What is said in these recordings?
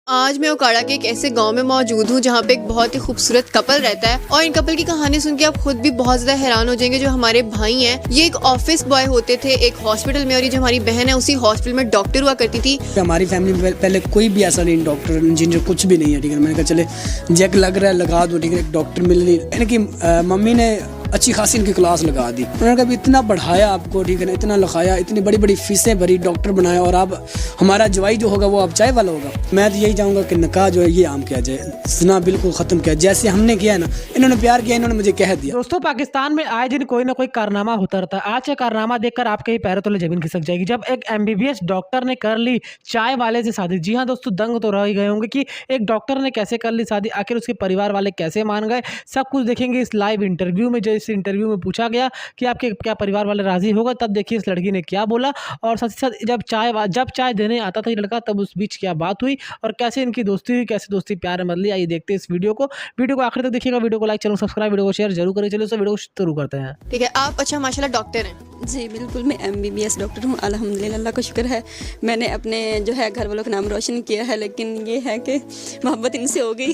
आज मैं ओकाड़ा के एक ऐसे गांव में मौजूद हूं जहां पे एक बहुत ही खूबसूरत कपल रहता है और इन कपल की कहानी सुन के आप खुद भी बहुत ज्यादा हैरान हो जाएंगे। जो हमारे भाई हैं ये एक ऑफिस बॉय होते थे एक हॉस्पिटल में, और ये जो हमारी बहन है उसी हॉस्पिटल में डॉक्टर हुआ करती थी। हमारी फैमिली में पहले कोई भी ऐसा नहीं, डॉक्टर इंजीनियर कुछ भी नहीं है। ठीक है, मैंने कहा चले जैक लग रहा है लगा दो। ठीक है, डॉक्टर मिल नहीं, यानी कि मम्मी ने अच्छी खासी इनकी क्लास लगा दी। उन्होंने कहा इतना पढ़ाया आपको, ठीक है ना, इतना लिखाया, इतनी बड़ी बड़ी फीसें भरी, डॉक्टर बनाया, और अब हमारा जवाई जो होगा वो अब चाय वाला होगा। मैं तो यही चाहूँगा कि निकाह जो है ये आम किया जाए, ज़िना बिल्कुल ख़त्म किया। जैसे हमने किया ना, इन्होंने प्यार किया, इन्होंने मुझे कह दिया। दोस्तों, पाकिस्तान में आए दिन कोई ना कोई कारनामा होता रहता है। आज का कारनामा देखकर आपके ही पैरों तले जमीन खिसक जाएगी, जब एक MBBS डॉक्टर ने कर ली चाय वाले से शादी। जी हाँ दोस्तों, दंग तो रह ही गए होंगे कि एक डॉक्टर ने कैसे कर ली शादी, आखिर उसके परिवार वाले कैसे मान गए। सब कुछ देखेंगे इस लाइव इंटरव्यू में। जो इस इंटरव्यू में पूछा गया कि आपके क्या परिवार वाले राजी होगा, तब देखिए इस लड़की ने क्या बोला, और साथ ही साथ जब चाय देने आता था ये लड़का, तब उस बीच क्या बात हुई और कैसे इनकी दोस्ती हुई, कैसे दोस्ती प्यार में बदली। आइए देखते हैं इस वीडियो को आखिर तक देखिएगा। वीडियो को लाइक, चैनल सब्सक्राइब, वीडियो को शेयर जरूर करें। चलिए वीडियो को शुरू करते हैं। ठीक है, आप अच्छा माशाल्लाह डॉक्टर हैं। जी बिल्कुल, मैं MBBS डॉक्टर हूँ, अल्हम्दुलिल्लाह, अल्लाह का शुक्र है। मैंने अपने जो है घर वालों का नाम रोशन किया है, लेकिन ये है कि मोहब्बत इनसे हो गई।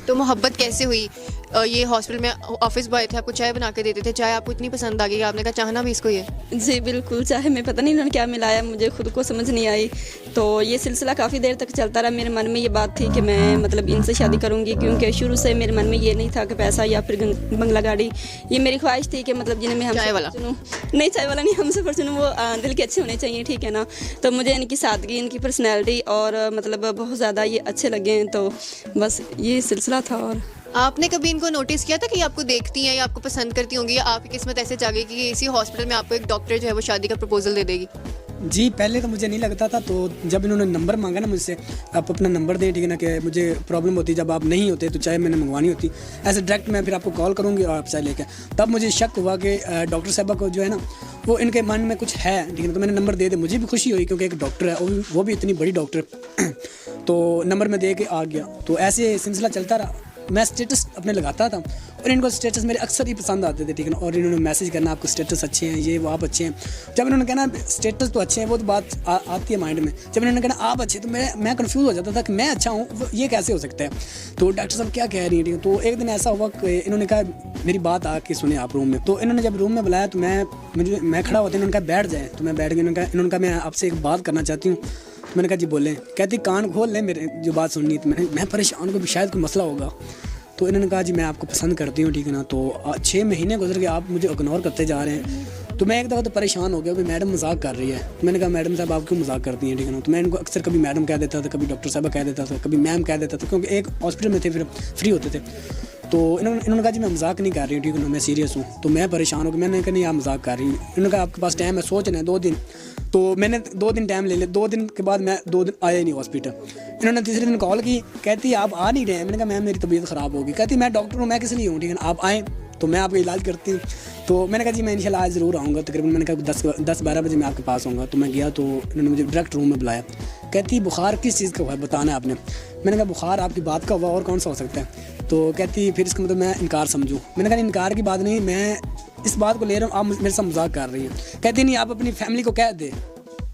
तो मोहब्बत कैसे हुई? ये हॉस्पिटल में ऑफिस बॉय थे, आपको चाय बना के देते थे, चाय आपको इतनी पसंद आ गई कि आपने कहा चाहना भी इसको। ये जी बिल्कुल, चाहे मैं पता नहीं उन्होंने क्या मिलाया, मुझे खुद को समझ नहीं आई। तो ये सिलसिला काफ़ी देर तक चलता रहा। मेरे मन में ये बात थी कि मैं मतलब इनसे शादी करूँगी, क्योंकि शुरू से मेरे मन में ये नहीं था कि पैसा या फिर बंगला गाड़ी। ये मेरी ख्वाहिश थी कि मतलब जिन्हें मैं चाय वाला चुनूँ, नहीं चाय वाला नहीं, हमसे पर चुनूँ, वो दिल के अच्छे होने चाहिए, ठीक है ना। तो मुझे इनकी सादगी, इनकी पर्सनैलिटी और मतलब बहुत ज़्यादा ये अच्छे लगे हैं। तो बस ये सिलसिला था। और आपने कभी इनको नोटिस किया था कि ये आपको देखती हैं या आपको पसंद करती होंगी, या आपकी किस्मत ऐसे जागी कि इसी हॉस्पिटल में आपको एक डॉक्टर जो है वो शादी का प्रपोजल दे देगी? जी पहले तो मुझे नहीं लगता था, तो जब इन्होंने नंबर मांगा ना मुझसे, आप अपना नंबर दें, ठीक है ना, कि मुझे प्रॉब्लम होती जब आप नहीं होते तो चाय मैंने मंगवानी होती, ऐसे डायरेक्ट मैं फिर आपको कॉल करूँगी और आप चाय लेके, तब मुझे शक हुआ कि डॉक्टर साहबा को जो है ना वो इनके मन में कुछ है, ठीक है। तो मैंने नंबर दे दे, मुझे भी खुशी हुई क्योंकि एक डॉक्टर है, वो भी इतनी बड़ी डॉक्टर तो नंबर में दे के आ गया। तो ऐसे सिलसिला चलता रहा। मैं स्टेटस अपने लगाता था और इनको स्टेटस मेरे अक्सर ही पसंद आते थे, ठीक है ना। और इन्होंने मैसेज करना, आपको स्टेटस अच्छे हैं, ये वो, आप अच्छे हैं। जब इन्होंने कहना स्टेटस तो अच्छे हैं, वो तो बात आती है माइंड में। जब इन्होंने कहना आप अच्छे, तो मैं कंफ्यूज हो जाता था कि मैं अच्छा हूँ, ये कैसे हो सकता है। तो डॉक्टर साहब क्या कह रही है, ठीक है। तो एक दिन ऐसा हुआ कि इन्होंने कहा मेरी बात आके सुने आप रूम में। तो इन्होंने जब रूम में बुलाया तो मैं खड़ा होता, इन्होंने कहा बैठ जाए। तो मैं बैठ गया। इन्होंने कहा मैं आपसे एक बात करना चाहती हूँ। तो मैंने कहा जी बोलें। कहती कान खोल लें मेरे, जो बात सुननी। तो मैं परेशान को भी शायद कोई मसला होगा। तो इन्होंने कहा जी मैं आपको पसंद करती हूँ, ठीक है ना। तो 6 महीने गुजर गए, आप मुझे इग्नोर करते जा रहे हैं। तो मैं एक दफ़ा तो परेशान हो गया कि मैडम मजाक कर रही है। तो मैंने कहा मैडम साहब आप क्यों मजाक करती हैं, ठीक है ना। तो मैं इनको अक्सर कभी मैडम कह देता था, कभी डॉक्टर साहब कह देता था, कभी मैम कह देता था, क्योंकि एक हॉस्पिटल में थे, फिर फ्री होते थे। तो इन्होंने कहा जी मैं मजाक नहीं कर रही हूँ, ठीक है ना, मैं सीरियस हूँ। तो मैं परेशान हो गया। मैंने कहा नहीं आप मजाक कर रही हूँ। इन्होंने कहा आपके पास टाइम है, सोचना है 2 दिन। तो मैंने 2 दिन टाइम ले लिया। 2 दिन के बाद मैं 2 दिन आया ही नहीं हॉस्पिटल। इन्होंने तीसरे दिन कॉल की, कहती आप आ नहीं रहे हैं। मैंने कहा मैम मेरी तबीयत ख़राब होगी। कहती मैं डॉक्टर हूँ, मैं किस लिए हूँ, ठीक है ना, आप आएँ तो मैं आपका इलाज करती हूँ। तो मैंने कहा जी मैं इंशाल्लाह आज ज़रूर आऊँगा। तकरीबन मैंने कहा 10-12 बजे मैं आपके पास आऊँगा। तो मैं गया तो इन्होंने मुझे डायरेक्ट रूम में बुलाया। कहती बुखार किस चीज़ का हुआ है बताना है आपने। मैंने कहा बुखार आपकी बात का हुआ, और कौन सा हो सकता है। तो कहती फिर इसका मतलब मैं इनकार समझूँ। मैंने कहा इनकार की बात नहीं, मैं इस बात को ले रहा हूँ, आप मेरे साथ मजाक कर रही हैं। कहती नहीं आप अपनी फैमिली को कह दे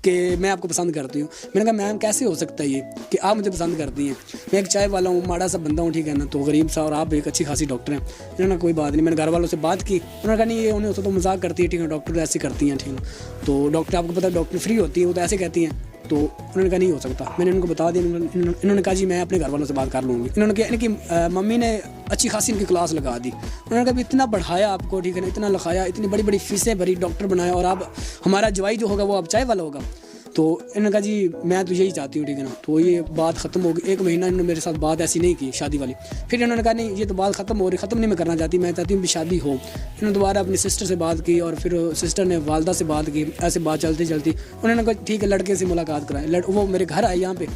कि मैं आपको पसंद करती हूँ। मैंने कहा मैम कैसे हो सकता है ये कि आप मुझे पसंद करती हैं, मैं एक चाय वाला हूँ, माड़ा सा बंदा हूँ, ठीक है ना, तो गरीब सा, और आप एक अच्छी खासी डॉक्टर हैं। इन्होंने कहा कोई बात नहीं। मैंने घर वालों से बात की। उन्होंने कहा नहीं ये उन्हें तो मजाक करती है, ठीक है, डॉक्टर ऐसे करती हैं, ठीक है। तो डॉक्टर आपको पता है डॉक्टर फ्री होती है, वो तो ऐसे कहती हैं। तो उन्होंने कहा नहीं हो सकता। मैंने उनको बता दिया। इन्होंने कहा जी मैं अपने घर वालों से बात कर लूँगी। इन्होंने कहा कि मम्मी ने अच्छी खासी इनकी क्लास लगा दी। उन्होंने कहा इतना पढ़ाया आपको, ठीक है ना, इतना लिखाया, इतनी बड़ी बड़ी फीसें भरी, डॉक्टर बनाया, और अब हमारा जवाई जो होगा वो अब चाय वाला होगा। तो इन्होंने कहा जी मैं तो यही चाहती हूँ, ठीक है ना। तो ये बात ख़त्म हो गई। 1 महीना इन्होंने मेरे साथ बात ऐसी नहीं की शादी वाली। फिर इन्होंने कहा नहीं ये तो बात ख़त्म हो रही, ख़त्म नहीं मैं करना चाहती, मैं चाहती हूँ भी शादी हो। इन्होंने दोबारा अपनी सिस्टर से बात की, और फिर सिस्टर ने वालदा से बात की। ऐसे बात चलती चलती उन्होंने कहा ठीक है लड़के से मुलाकात कराएं। वो मेरे घर आए यहाँ पे,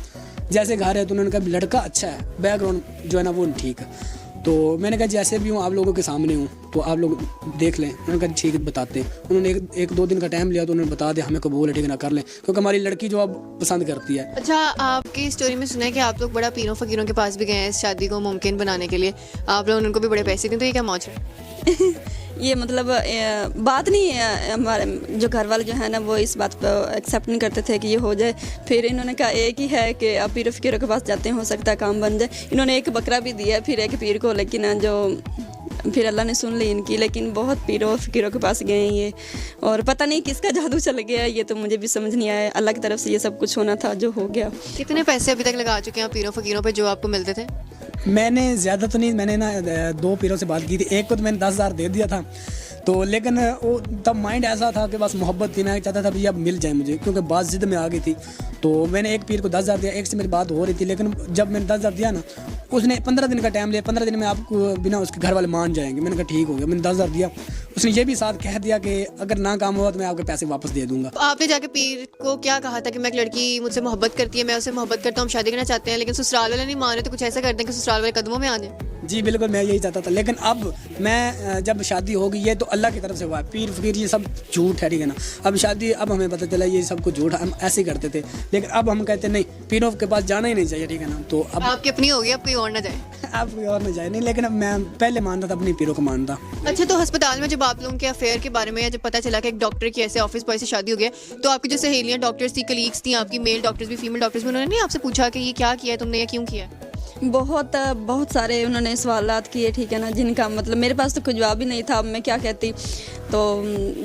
जैसे घर है तो उन्होंने कहा लड़का अच्छा है, बैकग्राउंड जो है ना वो ठीक है। तो मैंने कहा जैसे भी हूँ आप लोगों के सामने हूँ, तो आप लोग देख लें। उन्होंने कहा ठीक है बताते हैं। उन्होंने 1-2 दिन का टाइम लिया, तो उन्होंने बता दिया हमें कबूल है, ठीक है ना, कर लें, क्योंकि हमारी लड़की जो अब पसंद करती है। अच्छा, आपकी स्टोरी में सुना है कि आप लोग बड़ा पीरों फकीरों के पास भी गए हैं इस शादी को मुमकिन बनाने के लिए, आप लोग उनको भी बड़े पैसे दें, तो ये क्या मौज है? ये मतलब बात नहीं है, हमारे जो घर वाले जो है ना वो इस बात पर एक्सेप्ट नहीं करते थे कि ये हो जाए। फिर इन्होंने कहा एक ही है कि आप पीर फ़कीरों के पास जाते हैं, हो सकता है काम बन जाए। इन्होंने एक बकरा भी दिया फिर एक पीर को, लेकिन जो फिर अल्लाह ने सुन ली इनकी। लेकिन बहुत पीरों फ़कीरों के पास गए हैं ये, और पता नहीं किसका जादू चल गया, ये तो मुझे भी समझ नहीं आया। अल्लाह की तरफ से ये सब कुछ होना था जो हो गया। कितने पैसे अभी तक लगा चुके हैं आप पीरों फकीरों पे जो आपको मिलते थे? मैंने ज़्यादा तो नहीं, मैंने ना 2 पीरों से बात की थी। एक को तो मैंने 10,000 दे दिया था, तो लेकिन वो तब माइंड ऐसा था कि बस मोहब्बत थी, मैं चाहता था भैया अब मिल जाए मुझे, क्योंकि बात ज़िद में आ गई थी। तो मैंने एक पीर को 10,000 दिया, एक से मेरी बात हो रही थी, लेकिन जब मैंने 10,000 दिया ना, उसने 15 दिन का टाइम लिया। 15 दिन में आपको बिना उसके घर वाले मान जाएंगे। मैंने कहा ठीक हो गया, मैंने 10,000 दिया। उसने ये भी साथ कह दिया कि अगर ना काम हुआ तो मैं आपके पैसे वापस दे दूंगा। तो आपने जाके पीर को क्या कहा था कि मैं एक लड़की मुझसे मोहब्बत करती है, मैं उससे मोहब्बत करता हूँ, हम शादी करना चाहते हैं, लेकिन ससुराल वाले नहीं मान रहे, तो कुछ ऐसा कर दें कि ससुराल वाले कदमों में आ जाए? जी बिल्कुल, मैं यही चाहता था। लेकिन अब मैं जब शादी होगी, ये तो अल्लाह की तरफ से हुआ है, पीर फकीर ये सब झूठ है, ठीक है ना। अब शादी, अब हमें पता चला ये सब कुछ झूठ, हम ऐसे ही करते थे, लेकिन अब हम कहते नहीं, पीरों के पास जाना ही नहीं चाहिए, ठीक है ना। तो अब आपकी अपनी होगी, अब कोई और ना जाए। आप कोई और ना जाए नहीं, लेकिन अब मैं पहले मानता था, अपनी पीरों को मानता। अच्छा, तो अस्पताल में जब आप लोगों के अफेयर के बारे में या जब पता चला कि एक डॉक्टर की ऐसे ऑफिस बॉय से शादी हो गई, तो आपकी जो सहेलियां डॉक्टर्स थी, कलीग्स थी, आपकी मेल डॉक्टर्स भी, फीमेल डॉक्टर्स भी, उन्होंने नहीं आपसे पूछा कि ये क्या किया है तुमने या क्यों किया? बहुत सारे उन्होंने सवालात किए, ठीक है ना, जिनका मतलब मेरे पास तो कोई जवाब ही नहीं था। अब मैं क्या कहती, तो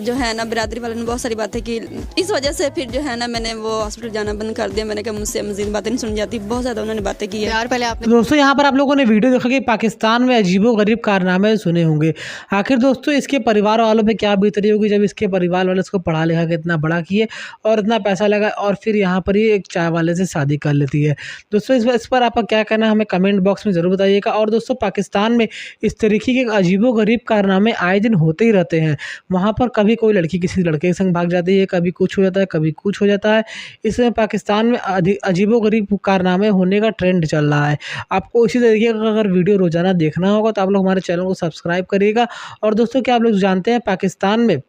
जो है ना बिरादरी वालों ने बहुत सारी बातें की। इस वजह से फिर जो है ना मैंने वो हॉस्पिटल जाना बंद कर दिया। मैंने कहा मुझसे मज़ीद बातें नहीं सुन जाती, बहुत ज़्यादा उन्होंने बातें की है। यार पहले आपने तो दोस्तों यहाँ पर आप लोगों ने वीडियो देखा कि पाकिस्तान में अजीबोगरीब कारनामे सुने होंगे। आखिर दोस्तों इसके परिवार वालों पे क्या बीत रही होगी जब इसके परिवार वाले इसको पढ़ा लिखा के इतना बड़ा किए और इतना पैसा लगा और फिर यहाँ पर ही एक चाय वाले से शादी कर लेती है। दोस्तों इस पर आपका क्या कहना है हमें कमेंट बॉक्स में ज़रूर बताइएगा। और दोस्तों पाकिस्तान में इस तरीके के अजीबोगरीब कारनामे आए दिन होते ही रहते हैं। वहाँ पर कभी कोई लड़की किसी लड़के के संग भाग जाती है, कभी कुछ हो जाता है, कभी कुछ हो जाता है। इसमें पाकिस्तान में अजीबोगरीब कारनामे होने का ट्रेंड चल रहा है। आपको इसी तरीके का अगर वीडियो रोजाना देखना होगा तो आप लोग हमारे चैनल को सब्सक्राइब करिएगा। और दोस्तों क्या आप लोग जानते हैं पाकिस्तान में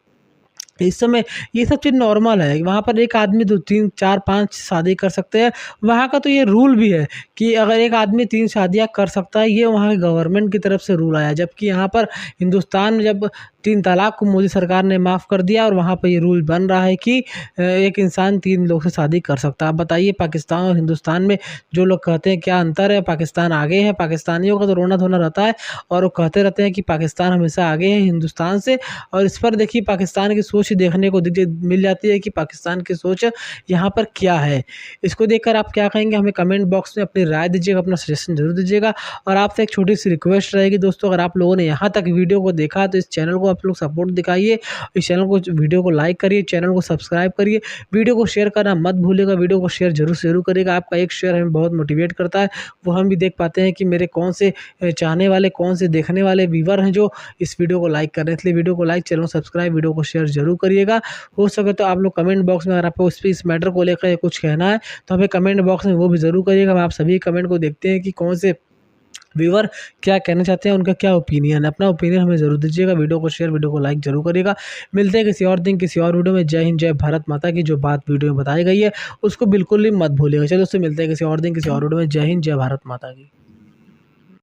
इस समय ये सब चीज़ नॉर्मल है। वहाँ पर एक आदमी 2 3 4 5 शादी कर सकते हैं। वहाँ का तो ये रूल भी है कि अगर एक आदमी 3 शादियाँ कर सकता है, ये वहाँ की गवर्नमेंट की तरफ से रूल आया। जबकि यहाँ पर हिंदुस्तान में जब 3 तलाक को मोदी सरकार ने माफ़ कर दिया और वहाँ पर ये रूल बन रहा है कि एक इंसान 3 लोग से शादी कर सकता है। आप बताइए पाकिस्तान और हिंदुस्तान में जो लोग कहते हैं क्या अंतर है? पाकिस्तान आगे है। पाकिस्तानियों का तो रोना धोना रहता है और वो कहते रहते हैं कि पाकिस्तान हमेशा आगे है हिंदुस्तान से। और इस पर देखिए पाकिस्तान की सोच देखने को मिल जाती है कि पाकिस्तान की सोच यहाँ पर क्या है। इसको देखकर आप क्या कहेंगे हमें कमेंट बॉक्स में अपनी राय दीजिएगा, अपना सजेशन जरूर दीजिएगा। और आपसे एक छोटी सी रिक्वेस्ट रहेगी दोस्तों, अगर आप लोगों ने यहाँ तक वीडियो को देखा तो इस चैनल को आप लोग सपोर्ट दिखाइए, इस चैनल को वीडियो को लाइक करिए, चैनल को सब्सक्राइब करिए, वीडियो को शेयर करना मत भूलिएगा। वीडियो को शेयर जरूर करिएगा। आपका एक शेयर हमें बहुत मोटिवेट करता है, वो हम भी देख पाते हैं कि मेरे कौन से चाहने वाले, कौन से देखने वाले व्यूवर हैं जो इस वीडियो को लाइक कर रहे हैं। इसलिए वीडियो को लाइक, चैनल को सब्सक्राइब, वीडियो को शेयर जरूर करिएगा। हो सके तो आप लोग कमेंट बॉक्स में अगर आपको इस मैटर को लेकर कुछ कहना है तो हमें कमेंट बॉक्स में वो भी ज़रूर करिएगा। हम आप सभी कमेंट को देखते हैं कि कौन से व्यूवर क्या कहना चाहते हैं, उनका क्या ओपिनियन है। अपना ओपिनियन हमें ज़रूर दीजिएगा। वीडियो को शेयर, वीडियो को लाइक जरूर करिएगा। मिलते हैं किसी और दिन किसी और वीडियो में। जय हिंद, जय भारत माता की। जो बात वीडियो में बताई गई है उसको बिल्कुल भी मत भूलिएगा। चलो दोस्तों मिलते हैं किसी और दिन किसी और वीडियो में। जय हिंद, जय भारत माता की।